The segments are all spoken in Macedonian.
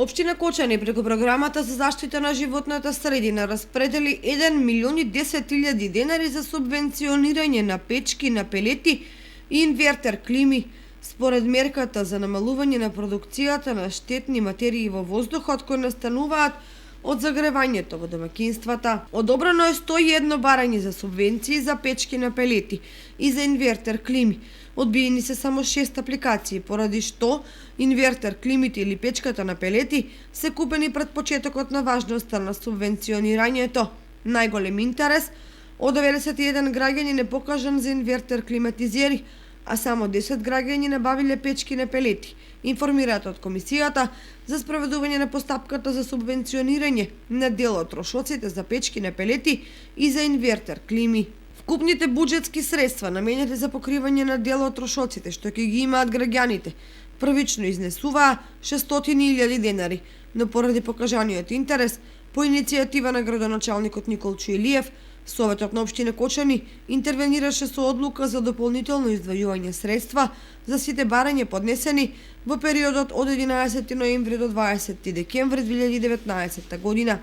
Општина Кочани преку програмата за заштита на животната средина распредели 1.010.000 денари за субвенционирање на печки на пелети и инвертер клими, според мерката за намалување на продукцијата на штетни материи во воздухот кои настануваат од загревањето во домаќинствата. Одобрено е 101 барање за субвенции за печки на пелети и за инвертер клими. Одбиени се само 6 апликации, поради што инвертер климите или печката на пелети се купени пред почетокот на важноста на субвенционирањето. Најголем интерес од 91 граѓани не покажан за инвертер климатизери, а само 10 граѓани набавиле печки на пелети, информираат од Комисијата за спроведување на постапката за субвенционирање на дел од трошоците за печки на пелети и за инвертер клими. Вкупните буџетски средства наменети за покривање на дел од трошоците што ќе ги имаат граѓаните првично изнесуваа 600.000 денари, но поради покажаниот интерес по иницијатива на градоначалникот Никол Чуелиев, Советот на општина Кочани интервенираше со одлука за дополнително издвојување средства за сите барања поднесени во периодот од 11 ноември до 20 декември 2019 година.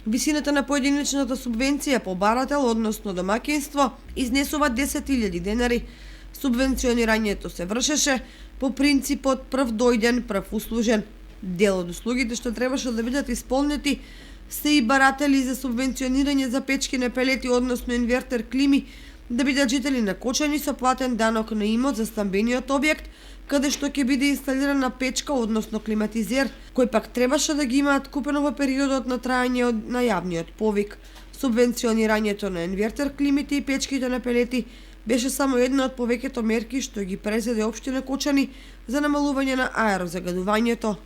Висината на поединечната субвенција по барател, односно домаќинство, изнесува 10.000 денари. Субвенционирањето се вршеше по принципот прв дојден, прв услужен. Дел од услугите што требаше да бидат исполнети се и баратели за субвенционирање за печки на пелети, односно инвертер клими, да бидат жители на Кочани со платен данок на имот за стамбениот објект, каде што ќе биде инсталирана печка, односно климатизер, кој пак требаше да ги имаат купено во периодот на трајање на јавниот повик. Субвенционирањето на инвертер климите и печките на пелети беше само една од повеќето мерки што ги презеде општина Кочани за намалување на аерозагадувањето.